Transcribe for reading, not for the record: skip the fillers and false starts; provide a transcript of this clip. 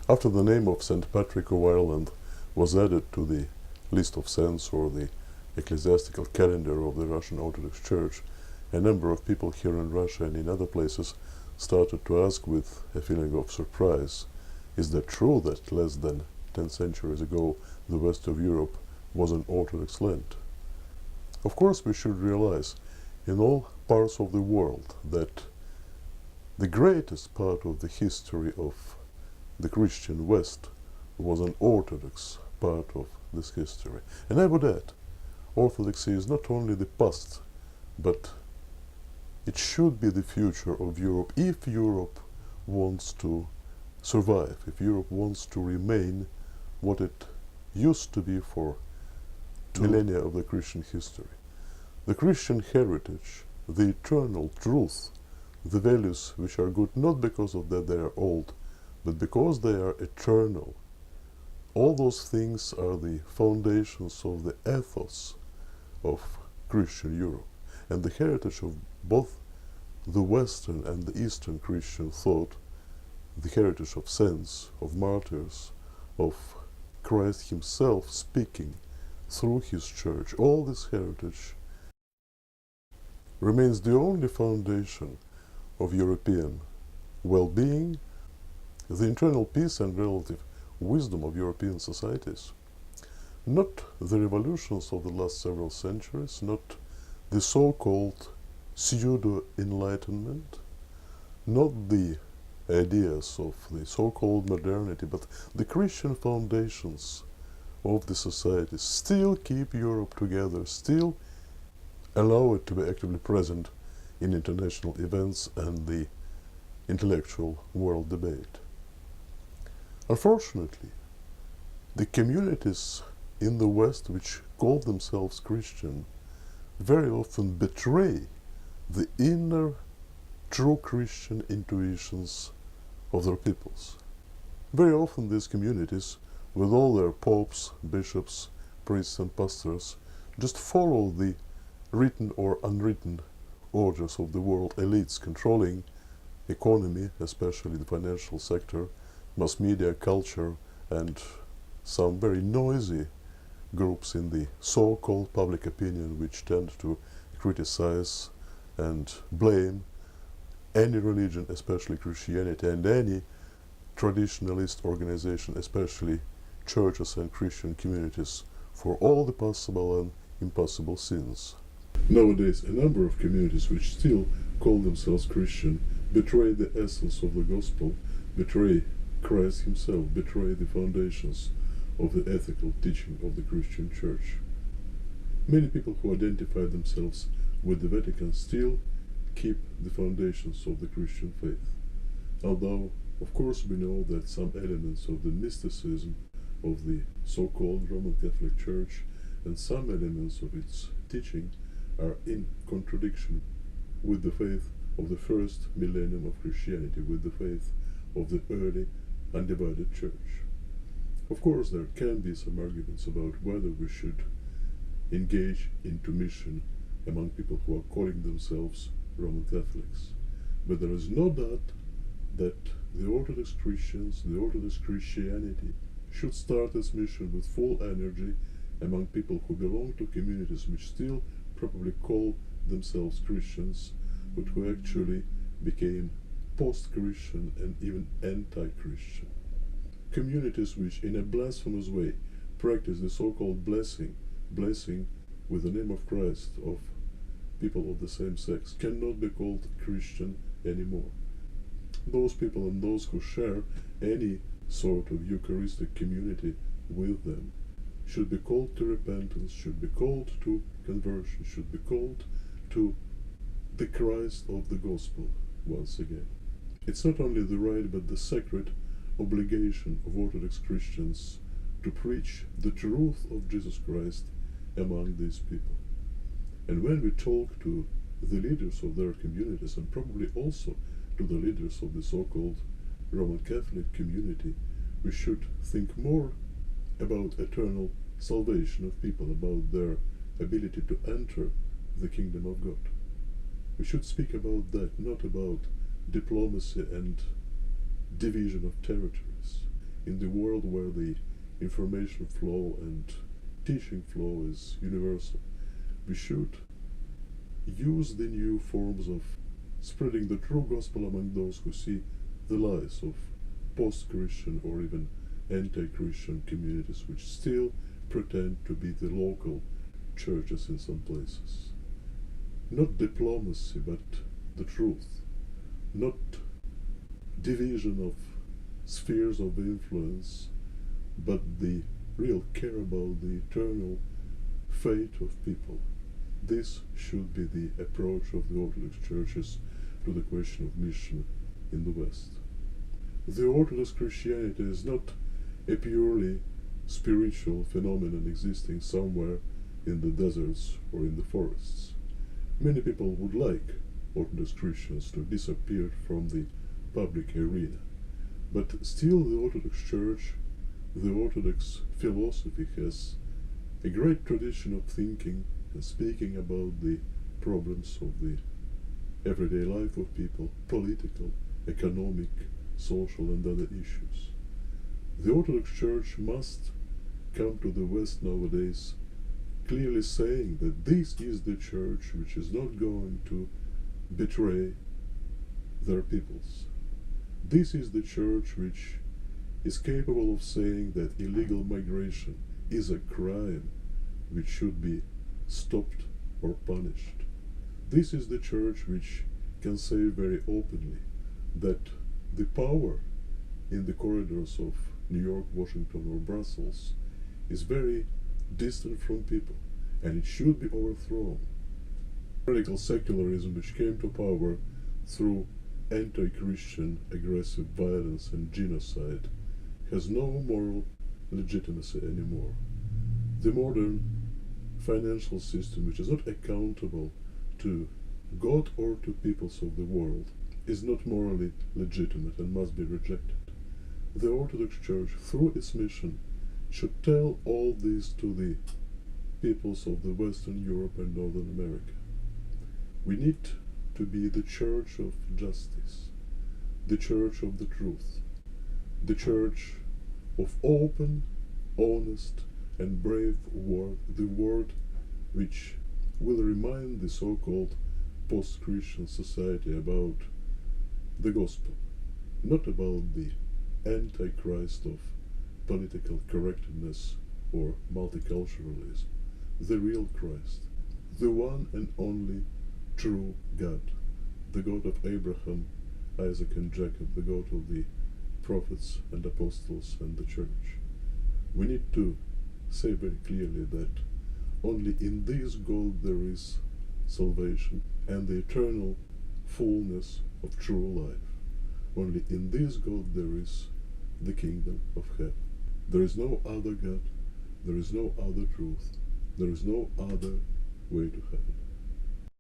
After the name of St. Patrick of Ireland was added to the list of saints or the ecclesiastical calendar of the Russian Orthodox Church, a number of people here in Russia and in other places started to ask with a feeling of surprise, is that true that less than 10 centuries ago the west of Europe was an Orthodox land? Of course, we should realize in all parts of the world that the greatest part of the history of the Christian West was an Orthodox part of this history. And I would add, Orthodoxy is not only the past, but it should be the future of Europe if Europe wants to survive, if Europe wants to remain what it used to be for millennia of the Christian history. The Christian heritage, the eternal truth, the values which are good not because of that they are old, but because they are eternal. All those things are the foundations of the ethos of Christian Europe. And the heritage of both the Western and the Eastern Christian thought, the heritage of saints, of martyrs, of Christ himself speaking through his church, all this heritage remains the only foundation of European well-being, the internal peace and relative wisdom of European societies. Not the revolutions of the last several centuries, not the so-called pseudo-enlightenment, not the ideas of the so-called modernity, but the Christian foundations of the society still keep Europe together, still allow it to be actively present in international events and the intellectual world debate. Unfortunately, the communities in the West which call themselves Christian very often betray the inner true Christian intuitions of their peoples. Very often these communities, with all their popes, bishops, priests and pastors, just follow the written or unwritten orders of the world elites controlling economy, especially the financial sector, mass media, culture, and some very noisy groups in the so-called public opinion which tend to criticize and blame any religion, especially Christianity, and any traditionalist organization, especially churches and Christian communities, for all the possible and impossible sins. Nowadays, a number of communities which still call themselves Christian betray the essence of the gospel, betray Christ himself, betray the foundations of the ethical teaching of the Christian Church. Many people who identify themselves with the Vatican still keep the foundations of the Christian faith. Although, of course, we know that some elements of the mysticism of the so-called Roman Catholic Church and some elements of its teaching are in contradiction with the faith of the first millennium of Christianity, with the faith of the early undivided church. Of course, there can be some arguments about whether we should engage into mission among people who are calling themselves Roman Catholics. But there is no doubt that the Orthodox Christians, the Orthodox Christianity, should start its mission with full energy among people who belong to communities which still probably call themselves Christians, but who actually became post-Christian and even anti-Christian. Communities which, in a blasphemous way, practice the so-called blessing with the name of Christ of people of the same sex, cannot be called Christian anymore. Those people and those who share any sort of Eucharistic community with them should be called to repentance, should be called to conversion, should be called to the Christ of the gospel once again. It's not only the right but the sacred obligation of Orthodox Christians to preach the truth of Jesus Christ among these people. And when we talk to the leaders of their communities, and probably also to the leaders of the so-called Roman Catholic community, we should think more about eternal salvation of people, about their ability to enter the kingdom of God. We should speak about that, not about diplomacy and division of territories. in the world where the information flow and teaching flow is universal, we should use the new forms of spreading the true gospel among those who see the lies of post-Christian or even anti-Christian communities which still pretend to be the local churches in some places. Not diplomacy, but the truth. Not division of spheres of influence, but the real care about the eternal fate of people. This should be the approach of the Orthodox churches to the question of mission in the West. The Orthodox Christianity is not a purely spiritual phenomenon existing somewhere in the deserts or in the forests. Many people would like Orthodox Christians to disappear from the public arena, but still the Orthodox Church, the Orthodox philosophy has a great tradition of thinking and speaking about the problems of the everyday life of people, political, economic, social and other issues. The Orthodox Church must come to the West nowadays clearly saying that this is the church which is not going to betray their peoples. This is the church which is capable of saying that illegal migration is a crime which should be stopped or punished. This is the church which can say very openly that the power in the corridors of New York, Washington or Brussels is very distant from people and it should be overthrown. Radical secularism which came to power through anti-Christian aggressive violence and genocide has no moral legitimacy anymore. The modern financial system which is not accountable to God or to peoples of the world is not morally legitimate and must be rejected. The Orthodox Church, through its mission, should tell all this to the peoples of the Western Europe and Northern America. We need to be the church of justice, the church of the truth, the church of open, honest and brave word, the word which will remind the so-called post-Christian society about the gospel, not about the antichrist of political correctness or multiculturalism, the real Christ, the one and only true God, the God of Abraham, Isaac and Jacob, the God of the prophets and apostles and the church. We need to say very clearly that only in this God there is salvation and the eternal fullness of true life. Only in this God there is the kingdom of heaven. There is no other God, there is no other truth, there is no other way to heaven.